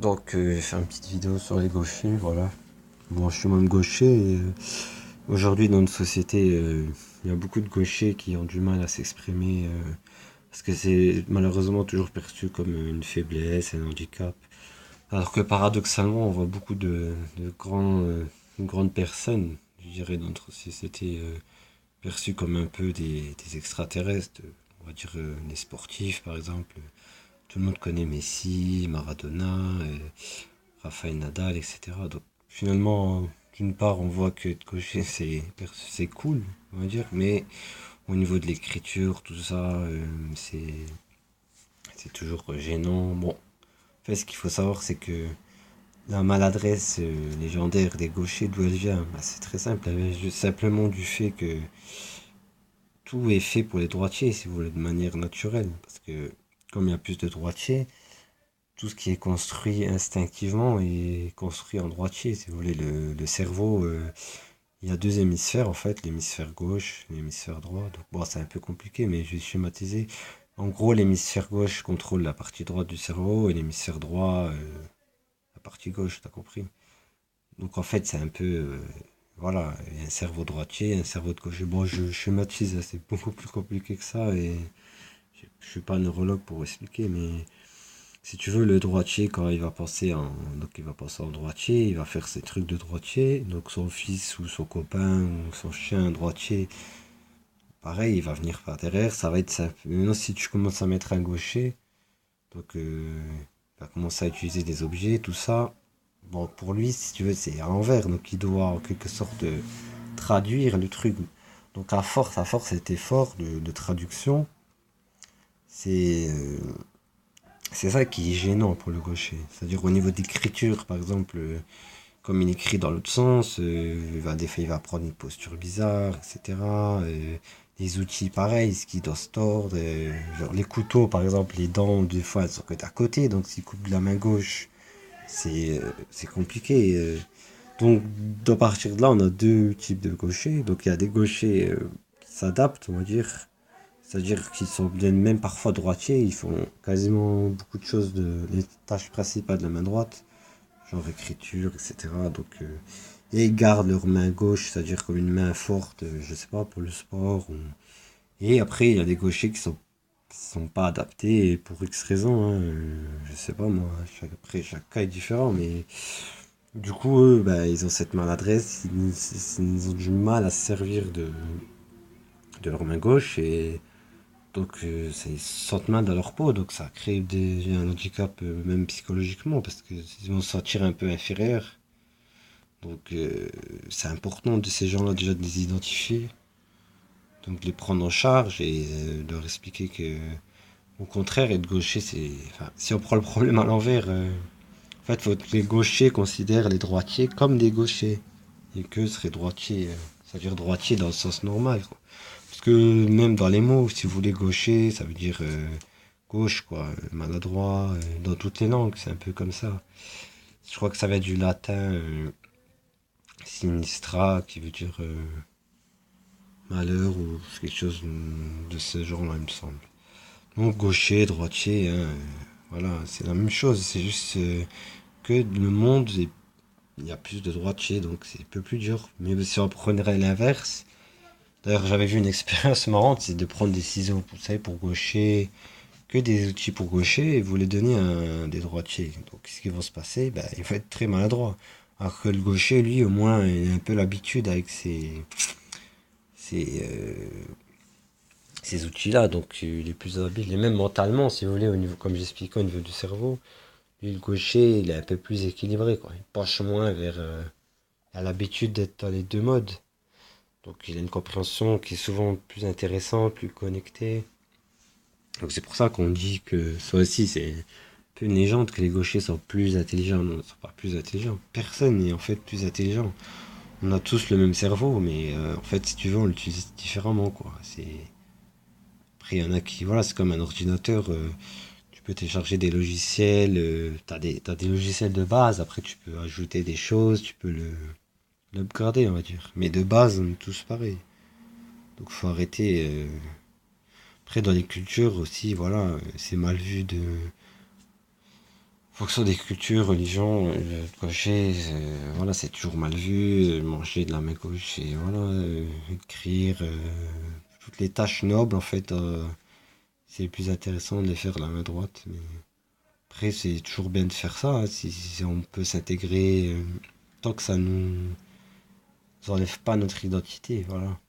Donc, je vais faire une petite vidéo sur les gauchers, voilà. Bon, je suis moi-même gaucher et aujourd'hui dans notre société, il y a beaucoup de gauchers qui ont du mal à s'exprimer parce que c'est malheureusement toujours perçu comme une faiblesse, un handicap. Alors que paradoxalement, on voit beaucoup de grandes personnes, je dirais, dans notre société perçues comme un peu des extraterrestres. On va dire les sportifs, par exemple. Tout le monde connaît Messi, Maradona, Rafael Nadal, etc. Donc finalement, d'une part, on voit que être gaucher, c'est cool, on va dire, mais au niveau de l'écriture, tout ça, c'est toujours gênant. Bon, en fait, ce qu'il faut savoir, c'est que la maladresse légendaire des gauchers, d'où elle vient, bah, c'est très simple. Elle vient juste simplement du fait que tout est fait pour les droitiers, si vous voulez, de manière naturelle. Parce que comme il y a plus de droitiers, tout ce qui est construit instinctivement est construit en droitier. Si vous voulez, le cerveau, il y a deux hémisphères en fait, l'hémisphère gauche et l'hémisphère droit. Donc, bon, c'est un peu compliqué, mais je vais schématiser. En gros, l'hémisphère gauche contrôle la partie droite du cerveau et l'hémisphère droit, la partie gauche, t'as compris? Donc, en fait, c'est un peu. Voilà, il y a un cerveau droitier, un cerveau de gauche. Bon, je schématise, hein, c'est beaucoup plus compliqué que ça et je suis pas neurologue pour expliquer, mais si tu veux, le droitier, quand il va penser donc il va penser en droitier, il va faire ses trucs de droitier. Donc son fils ou son copain ou son chien droitier, pareil, il va venir par derrière, ça va être simple. Maintenant, si tu commences à mettre un gaucher, donc il va commencer à utiliser des objets, tout ça. Bon, pour lui, si tu veux, c'est à l'envers, donc il doit en quelque sorte traduire le truc. Donc à force cet effort de traduction, c'est c'est ça qui est gênant pour le gaucher. C'est-à-dire au niveau d'écriture, par exemple, comme il écrit dans l'autre sens, des fois il va prendre une posture bizarre, etc. Les outils pareils, ce qui doit se tordre. Genre les couteaux, par exemple, les dents, des fois elles sont à côté, donc s'il coupe de la main gauche, c'est compliqué. Donc à partir de là, on a deux types de gauchers. Donc il y a des gauchers qui s'adaptent, on va dire. C'est-à-dire qu'ils sont bien même parfois droitiers, ils font quasiment beaucoup de choses les tâches principales de la main droite, genre écriture, etc. Donc, et ils gardent leur main gauche, c'est-à-dire comme une main forte, je sais pas, pour le sport. Et après, il y a des gauchers qui sont pas adaptés et pour X raisons, hein, je sais pas moi, après chaque cas est différent, mais du coup, eux, bah, ils ont cette maladresse, ils ont du mal à se servir de leur main gauche et donc ils se sentent mal dans leur peau, donc ça crée un handicap même psychologiquement parce qu'ils vont se sentir un peu inférieurs. Donc c'est important de ces gens-là déjà de les identifier, donc de les prendre en charge et de leur expliquer que au contraire être gaucher c'est, enfin, si on prend le problème à l'envers, en fait faut que les gauchers considèrent les droitiers comme des gauchers et qu'eux seraient droitiers, c'est-à-dire droitiers dans le sens normal, quoi. Parce que même dans les mots, si vous voulez gaucher, ça veut dire gauche, quoi, maladroit, dans toutes les langues, c'est un peu comme ça. Je crois que ça vient du latin sinistra, qui veut dire malheur ou quelque chose de ce genre-là, il me semble. Donc gaucher, droitier, hein, voilà, c'est la même chose, c'est juste que le monde, il y a plus de droitiers, donc c'est un peu plus dur. Mais si on prenait l'inverse, d'ailleurs j'avais vu une expérience marrante, c'est de prendre des ciseaux, vous savez, pour gaucher, que des outils pour gaucher et vous les donnez à des droitiers. Donc, qu'est-ce qui va se passer? Ben, il va être très maladroit. Alors que le gaucher, lui, au moins, il a un peu l'habitude avec ces, ces outils-là. Donc, il est plus habile. Et même mentalement, si vous voulez, au niveau, comme j'expliquais, au niveau du cerveau, lui, le gaucher, il est un peu plus équilibré, quoi. Il penche moins vers. Il a l'habitude d'être dans les deux modes. Donc, il a une compréhension qui est souvent plus intéressante, plus connectée. Donc, c'est pour ça qu'on dit que ça aussi, c'est peu une légende que les gauchers sont plus intelligents. Non, ils sont pas plus intelligents. Personne n'est en fait plus intelligent. On a tous le même cerveau, mais en fait, si tu veux, on l'utilise différemment, quoi. Après, il y en a qui, voilà, c'est comme un ordinateur. Tu peux télécharger des logiciels. T'as des logiciels de base. Après, tu peux ajouter des choses. Tu peux l'upgrader, on va dire. Mais de base, on est tous pareils. Donc, faut arrêter. Après, dans les cultures aussi, voilà, c'est mal vu fonction des cultures, religions, le gaucher, voilà, c'est toujours mal vu, manger de la main gauche, et voilà, écrire, toutes les tâches nobles, en fait, c'est plus intéressant de les faire de la main droite. Mais après, c'est toujours bien de faire ça, hein, si on peut s'intégrer, tant que ça nous enlève pas notre identité, voilà.